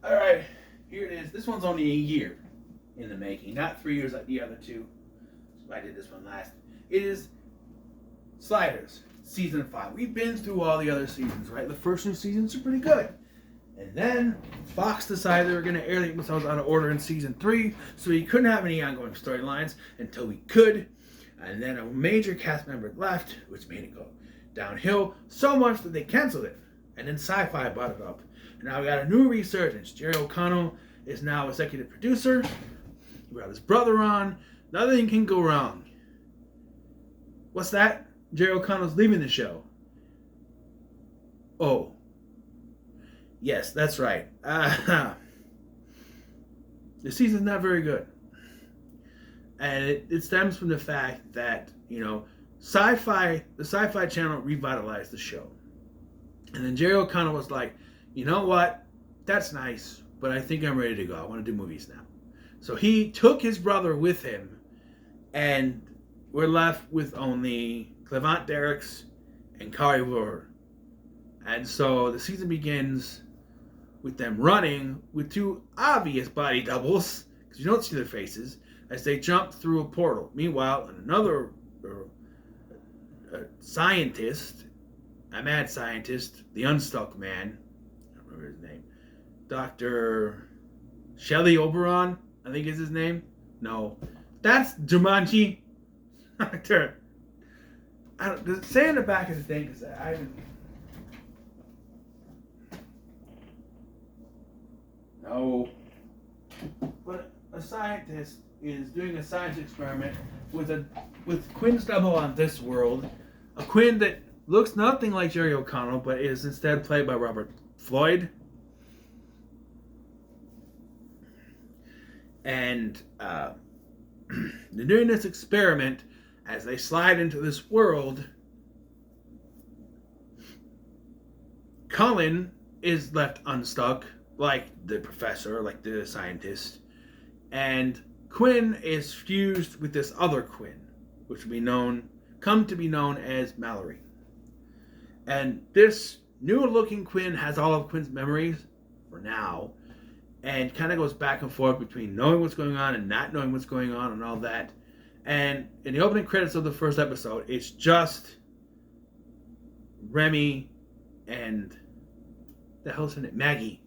All right, here it is. This one's only a year in the making, not 3 years like the other two. I did this one last. It is Sliders, season 5. We've been through all the other seasons, right? The first two seasons are pretty good. And then Fox decided they were going to air themselves out of order in season 3, so we couldn't have any ongoing storylines until we could. And then a major cast member left, which made it go downhill so much that they canceled it. And then Sci-Fi brought it up. And now we got a new resurgence. Jerry O'Connell is now executive producer. He brought his brother on. Nothing can go wrong. What's that? Jerry O'Connell's leaving the show. Oh. Yes, that's right. The season's not very good. And it stems from the fact that, the Sci-Fi Channel revitalized the show. And then Jerry O'Connell was like, you know what? That's nice, but I think I'm ready to go. I want to do movies now. So he took his brother with him, and we're left with only Clevant Derricks and Kari Wuhrer. And so the season begins with them running with two obvious body doubles, because you don't see their faces, as they jump through a portal. Meanwhile, another scientist, a mad scientist, the Unstuck Man, I don't remember his name, Dr. Shelley Oberon, I think is his name. No, that's Jumanji. Doctor, does it say in the back of the thing? Because I haven't. No. But a scientist is doing a science experiment with Quinn's double on this world. A Quinn that looks nothing like Jerry O'Connell, but is instead played by Robert Floyd. And they're doing this experiment as they slide into this world. Cullen is left unstuck, like the professor, like the scientist. And Quinn is fused with this other Quinn, which will come to be known as Mallory. And this new-looking Quinn has all of Quinn's memories, for now, and kind of goes back and forth between knowing what's going on and not knowing what's going on and all that. And in the opening credits of the first episode, it's just Remy and the hell's in it? Maggie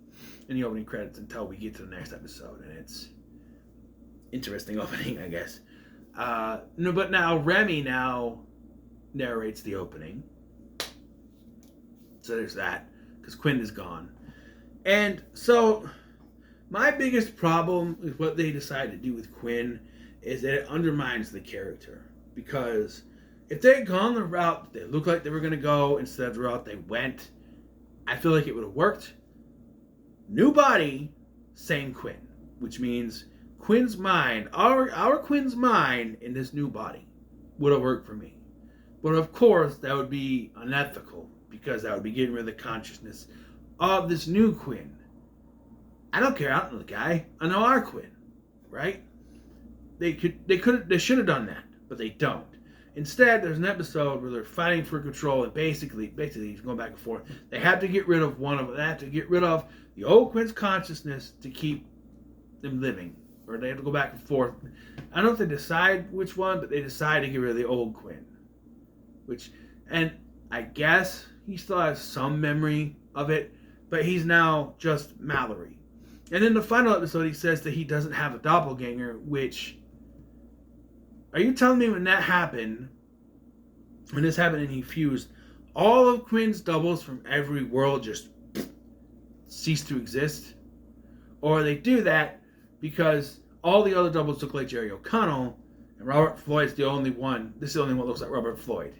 in the opening credits until we get to the next episode. And it's interesting opening, I guess. But now Remy narrates the opening. So there's that, because Quinn is gone. And so my biggest problem with what they decided to do with Quinn is that it undermines the character. Because if they had gone the route they looked like they were going to go instead of the route they went, I feel like it would have worked. New body, same Quinn. Which means Quinn's mind, our Quinn's mind in this new body would have worked for me. But of course, that would be unethical, because that would be getting rid of the consciousness of this new Quinn. I don't care. I don't know the guy. I know our Quinn, right? They should have done that, but they don't. Instead, there's an episode where they're fighting for control, and basically he's going back and forth. They have to get rid of one of them. They have to get rid of the old Quinn's consciousness to keep them living, or they have to go back and forth. I don't know if they decide which one, but they decide to get rid of the old Quinn. And I guess he still has some memory of it, but he's now just Mallory. And in the final episode, he says that he doesn't have a doppelganger, which, are you telling me when this happened and he fused, all of Quinn's doubles from every world just ceased to exist? Or they do that because all the other doubles look like Jerry O'Connell, and Robert Floyd's the only one. This is the only one that looks like Robert Floyd.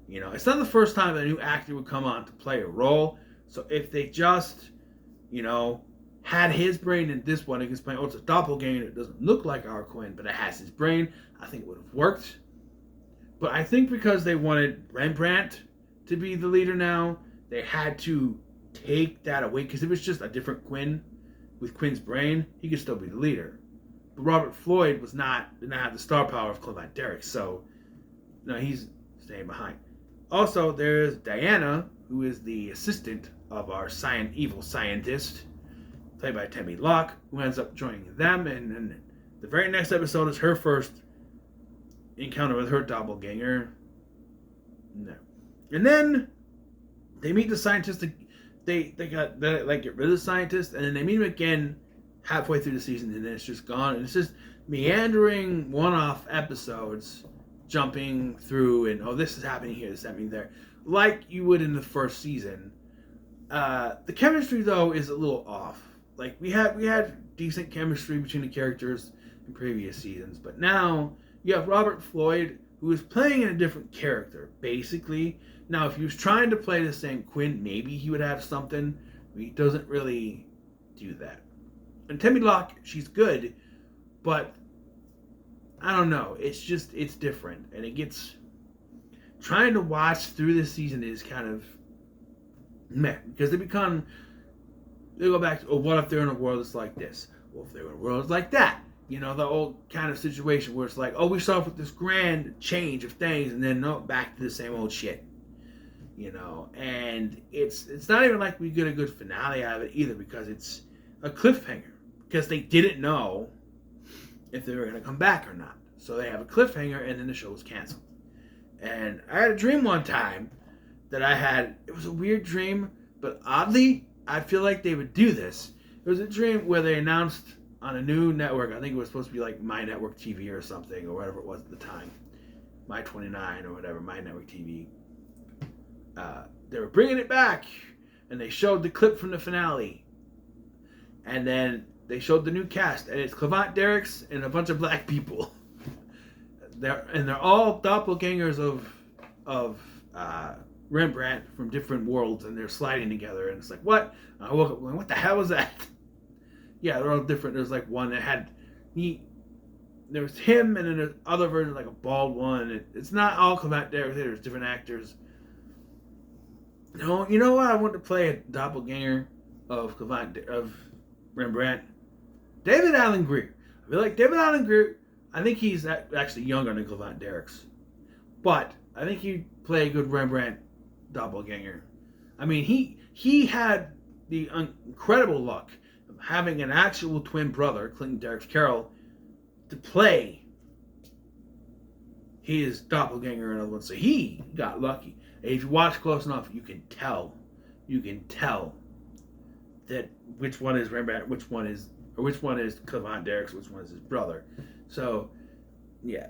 It's not the first time that a new actor would come on to play a role. So if they just, had his brain in this one, it can explain, it's a doppelganger. It doesn't look like our Quinn, but it has his brain. I think it would have worked. But I think because they wanted Rembrandt to be the leader now, they had to take that away. Because if it's just a different Quinn with Quinn's brain, he could still be the leader. But Robert Floyd did not have the star power of Clevant Derricks, so he's staying behind. Also, there's Diana, who is the assistant of our evil scientist, played by Temi Locke, who ends up joining them. And the very next episode is her first encounter with her doppelganger. No. And then they meet the scientist. They get rid of the scientist, and then they meet him again halfway through the season, and then it's just gone. And it's just meandering one-off episodes, jumping through, and this is happening here, this is happening there, like you would in the first season. The chemistry though is a little off. Like we had decent chemistry between the characters in previous seasons, but now you have Robert Floyd, who is playing in a different character, basically. Now, if he was trying to play the same Quinn, maybe he would have something. He doesn't really do that. And Temi Locke, she's good, but I don't know. It's different. And it gets... Trying to watch through this season is kind of meh. Because they go back to, what if they're in a world that's like this? Well, if they're in a world that's like that? The old kind of situation where it's like, we start off with this grand change of things, and then back to the same old shit. And it's not even like we get a good finale out of it either, because it's a cliffhanger. Because they didn't know if they were going to come back or not. So they have a cliffhanger, and then the show was canceled. And I had a dream one time that it was a weird dream, but oddly, I feel like they would do this. It was a dream where they announced on a new network, I think it was supposed to be like My Network TV or something, or whatever it was at the time, My 29 or whatever, My Network TV. They were bringing it back, and they showed the clip from the finale, and then they showed the new cast, and it's Clavant Derricks and a bunch of black people. They're all doppelgangers of Rembrandt from different worlds, and they're sliding together, and it's like, what? I woke up going, what the hell was that? Yeah, they're all different. There's like one that had there was him, and then there's other version, like a bald one. It's not all Clavant Derricks. There's different actors. No, you know what? I want to play a doppelganger of Rembrandt. David Alan Grier. I feel like David Alan Grier. I think he's actually younger than Clavant Derricks, but I think he'd play a good Rembrandt doppelganger. I mean, he had the incredible luck of having an actual twin brother, Clinton Derricks Carroll, to play his doppelganger in other words. So he got lucky. And if you watch close enough, you can tell that which one is Rembrandt, which one is Clavant Derricks, which one is his brother. So, yeah.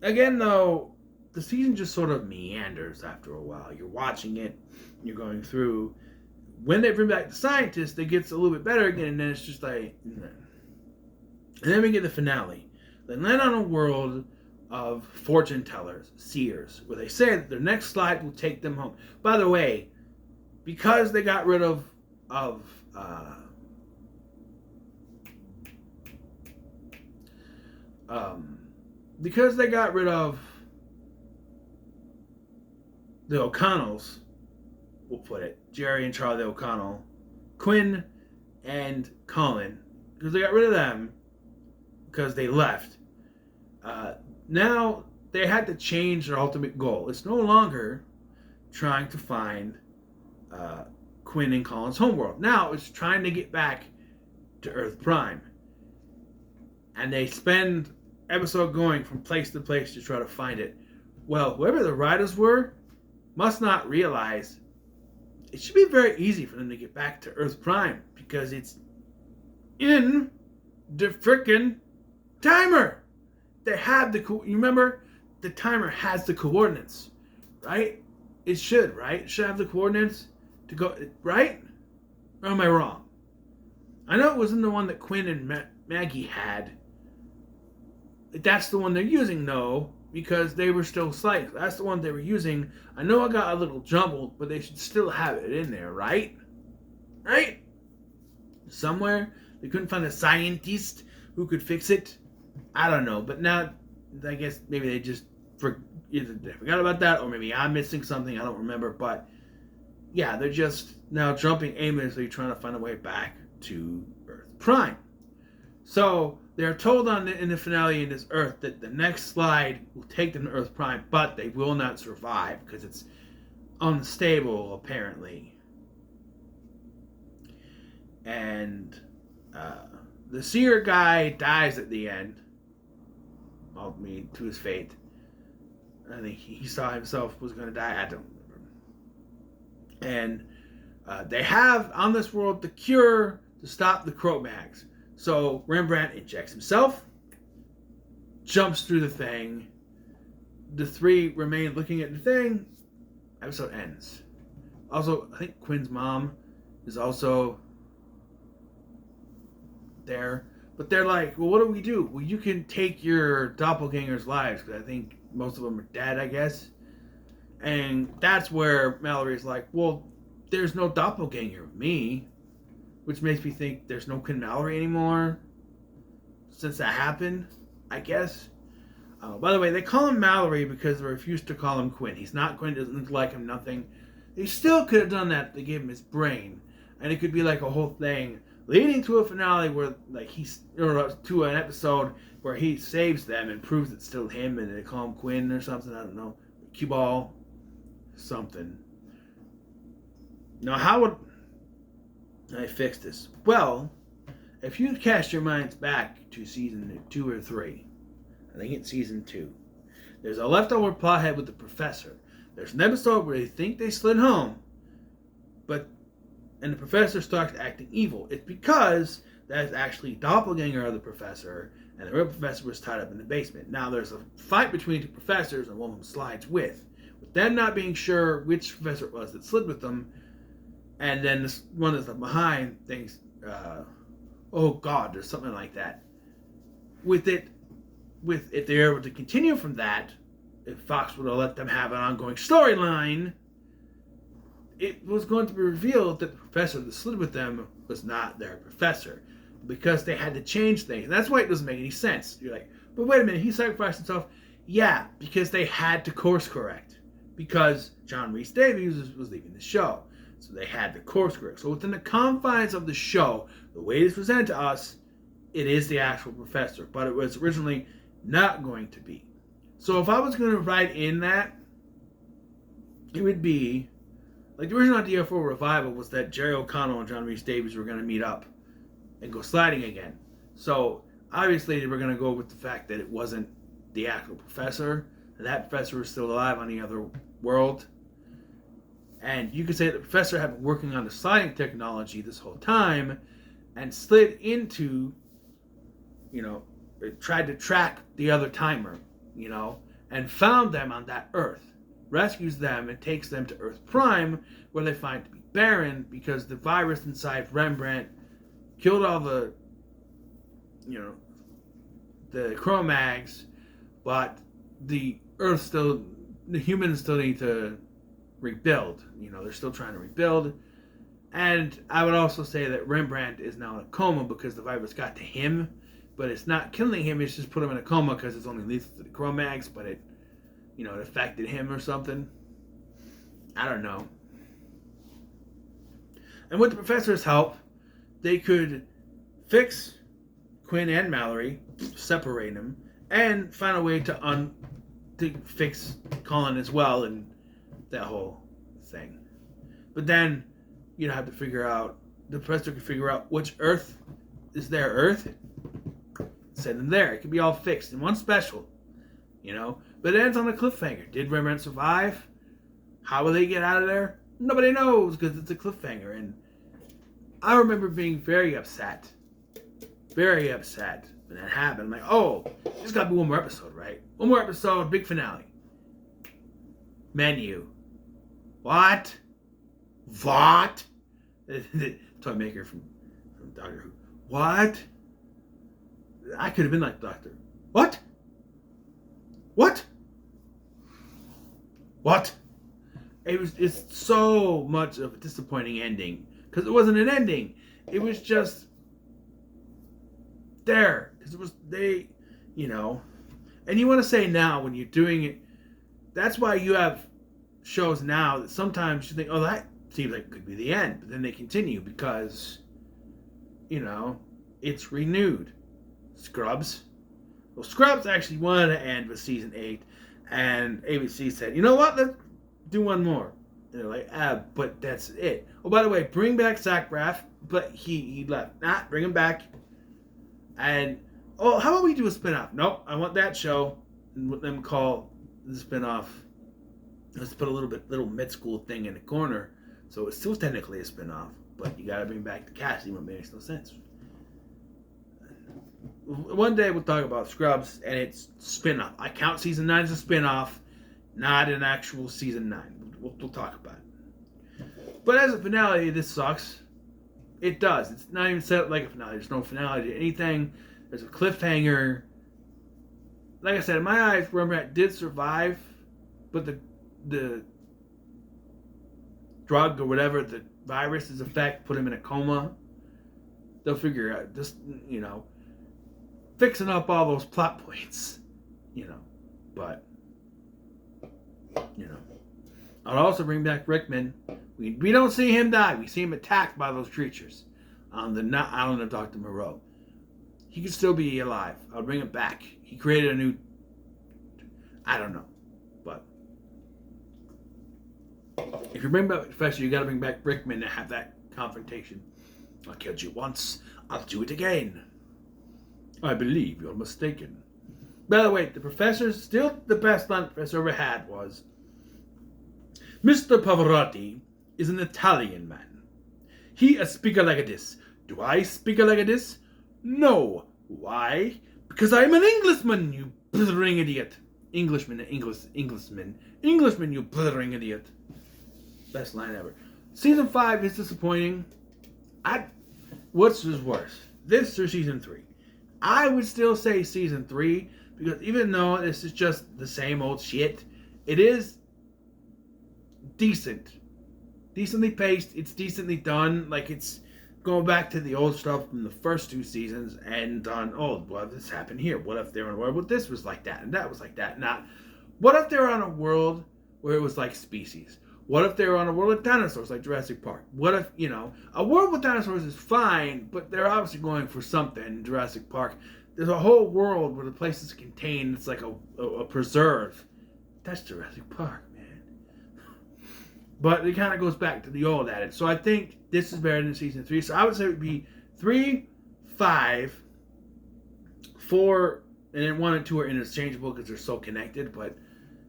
Again, though, the season just sort of meanders after a while. You're watching it, you're going through. When they bring back the scientist, it gets a little bit better again, and then it's just like... And then we get the finale. They land on a world of fortune tellers, seers, where they say that their next slide will take them home. By the way, because they got rid of because they got rid of the O'Connells, we'll put it, Jerry and Charlie O'Connell, Quinn and Colin, because they got rid of them because they left. Now they had to change their ultimate goal. It's no longer trying to find Quinn and Colin's homeworld. Now it's trying to get back to Earth Prime. And they spend episode going from place to place to try to find it. Well, whoever the writers were must not realize it should be very easy for them to get back to Earth Prime, because it's in the frickin' timer. They have you remember, the timer has the coordinates, right? It should, right? It should have the coordinates to go, right? Or am I wrong? I know it wasn't the one that Quinn and Maggie had. That's the one they're using, though, because they were still sliced. That's the one they were using. I know I got a little jumbled, but they should still have it in there, right? Right? Somewhere. They couldn't find a scientist who could fix it. I don't know, but now I guess maybe they just either they forgot about that, or maybe I'm missing something. I don't remember, but yeah, they're just now jumping aimlessly, trying to find a way back to Earth Prime. So they're told in the finale in this Earth that the next slide will take them to Earth Prime, but they will not survive because it's unstable, apparently. And The seer guy dies at the end. To his fate. I think he saw himself was going to die. I don't remember. And they have on this world the cure to stop the Cro-Mags. So Rembrandt injects himself, jumps through the thing. The three remain looking at the thing. Episode ends. Also, I think Quinn's mom is also there. But they're like, well, what do we do? Well, you can take your doppelgangers' lives, because I think most of them are dead, I guess. And that's where Mallory's like, well, there's no doppelganger of me. Which makes me think there's no Quinn Mallory anymore. Since that happened, I guess. By the way, they call him Mallory because they refuse to call him Quinn. He's not Quinn, doesn't look like him, nothing. They still could have done that if they gave him his brain. And it could be like a whole thing leading to a finale where, like, to an episode where he saves them and proves it's still him, and they call him Quinn or something. I don't know. Cue ball, something. Now, how would I fix this? Well, if you cast your minds back to season 2 or 3, I think it's season 2. There's a leftover plothead with the professor. There's an episode where they think they slid home, and the professor starts acting evil. It's because that's actually doppelganger of the professor, and the real professor was tied up in the basement. Now there's a fight between two professors, and one of them slides with them not being sure which professor it was that slid with them, and then this one that's behind thinks, oh God, there's something like that. If they're able to continue from that, if Fox would have let them have an ongoing storyline, it was going to be revealed that the professor that slid with them was not their professor, because they had to change things. And that's why it doesn't make any sense. You're like, but wait a minute, he sacrificed himself. Yeah, because they had to course correct, because John Rhys Davies was leaving the show, so they had to course correct. So within the confines of the show, the way it is presented to us, it is the actual professor, but it was originally not going to be. So if I was going to write in that, it would be like the original idea for Revival was that Jerry O'Connell and John Rhys Davies were going to meet up and go sliding again. So obviously they were going to go with the fact that it wasn't the actual professor, and that professor was still alive on the other world. And you could say that the professor had been working on the sliding technology this whole time and slid into, tried to track the other timer, and found them on that Earth. Rescues them and takes them to Earth Prime, where they find to be barren because the virus inside Rembrandt killed all the Cro-Mags, but the humans still need to rebuild. They're still trying to rebuild. And I would also say that Rembrandt is now in a coma because the virus got to him, but it's not killing him, it's just put him in a coma because it's only lethal to the Cro-Mags, but it affected him or something. I don't know. And with the professor's help, they could fix Quinn and Mallory, separate them, and find a way to fix Colin as well, and that whole thing. But then you'd have to figure out, the professor could figure out which Earth is their Earth, send them there. It could be all fixed in one special, But it ends on a cliffhanger. Did Rembrandt survive? How will they get out of there? Nobody knows, because it's a cliffhanger. And I remember being very upset when that happened. I'm like, oh, there's got to be one more episode, right? One more episode, big finale. Menu. What? The toy maker from Doctor Who. What? I could have been like Doctor. What? It's so much of a disappointing ending, because it wasn't an ending. It was just there, because it was and you want to say now when you're doing it, that's why you have shows now that sometimes you think, oh, that seems like it could be the end, but then they continue because it's renewed. Scrubs actually wanted to end with season 8, and ABC said, you know what, let's do one more. And they're like, but that's it. Oh, by the way, bring back Zach Braff, but he left. Bring him back. And, oh, how about we do a spinoff? Nope, I want that show. And what them call the spinoff. Let's put a little mid-school thing in the corner. So it's still technically a spinoff, but you gotta bring back the cast, even if it makes no sense. One day we'll talk about Scrubs, and it's spinoff. I count season 9 as a spinoff, not an actual season 9. We'll talk about it. But as a finale, this sucks. It does. It's not even set up like a finale. There's no finale to anything. There's a cliffhanger. Like I said, in my eyes, Rembrandt did survive, but the drug or whatever, the virus's effect, put him in a coma. They'll figure out, just, fixing up all those plot points, but, I'll also bring back Rickman. We don't see him die. We see him attacked by those creatures on the island of Dr. Moreau. He could still be alive. I'll bring him back. He created a new, I don't know, but if you bring back Professor, you got to bring back Rickman to have that confrontation. I killed you once. I'll do it again. I believe you're mistaken. By the way, the Professor's still the best line the Professor ever had was, Mr. Pavarotti is an Italian man. He speak like this. Do I speak like this? No. Why? Because I'm an Englishman, you blithering idiot. Englishman, you blithering idiot. Best line ever. Season 5 is disappointing. What's worse? This or season 3? I would still say season 3, because even though this is just the same old shit, it is decent. Decently paced, it's decently done, like it's going back to the old stuff from the first 2 seasons and done, what if this happened here? What if they're in a world where this was like that and that was like that? Not, what if they're on a world where it was like Species? What if they were on a world with dinosaurs like Jurassic Park? What if, a world with dinosaurs is fine, but they're obviously going for something in Jurassic Park. There's a whole world where the place is contained. It's like a preserve. That's Jurassic Park, man. But it kind of goes back to the old adage. So I think this is better than season 3. So I would say it would be 3, 5, 4, and then 1 and 2 are interchangeable because they're so connected, but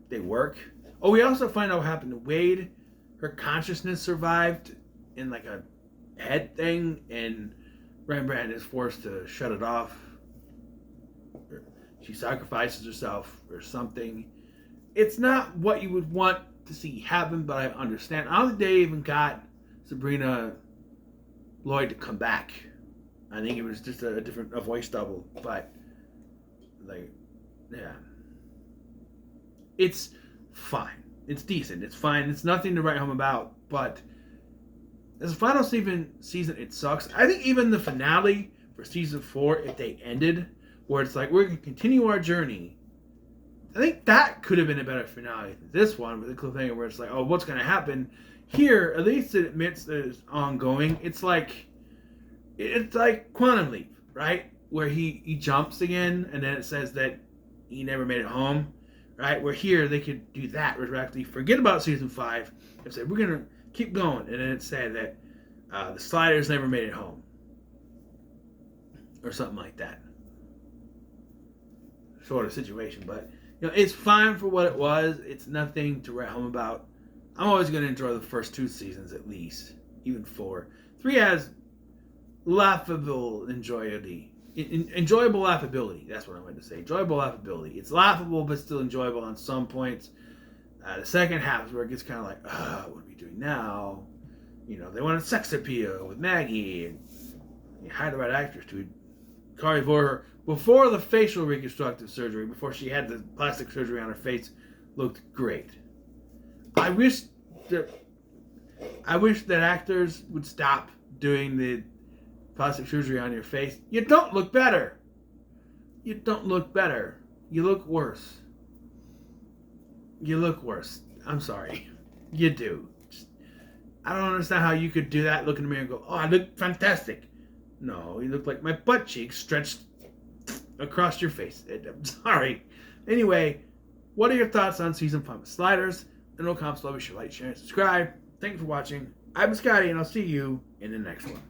they work. Oh, we also find out what happened to Wade. Her consciousness survived in like a head thing, and Rembrandt is forced to shut it off. She sacrifices herself or something. It's not what you would want to see happen, but I understand. I don't think they even got Sabrina Lloyd to come back. I think it was just a voice double, but yeah. It's fine. It's decent. It's fine. It's nothing to write home about. But as a final season, it sucks. I think even the finale for season 4, if they ended, where it's like, we're going to continue our journey, I think that could have been a better finale than this one, with the cliffhanger where it's like, what's going to happen? Here, at least it admits that it's ongoing. It's like Quantum Leap, right? Where he jumps again, and then it says that he never made it home. Right, where here they could do that retroactively, forget about season 5, and say we're gonna keep going, and then it said that the Sliders never made it home, or something like that, sort of situation. But it's fine for what it was. It's nothing to write home about. I'm always gonna enjoy the first 2 seasons at least, even 4. 3 has laughable enjoyable laughability. That's what I wanted to say. Enjoyable laughability. It's laughable, but still enjoyable on some points. The second half is where it gets kind of like, what are we doing now? They wanted sex appeal with Maggie, and you hired the right actress to Kari Vorher before the facial reconstructive surgery, before she had the plastic surgery on her face, looked great. I wish that actors would stop doing the plastic surgery on your face. You don't look better. You don't look better. You look worse. You look worse. I'm sorry. You do. I don't understand how you could do that, look in the mirror and go, I look fantastic. No, you look like my butt cheeks stretched across your face. I'm sorry. Anyway, what are your thoughts on season 5 of Sliders? And no comments, love, share, like, share, and subscribe. Thank you for watching. I've been Scotty, and I'll see you in the next one.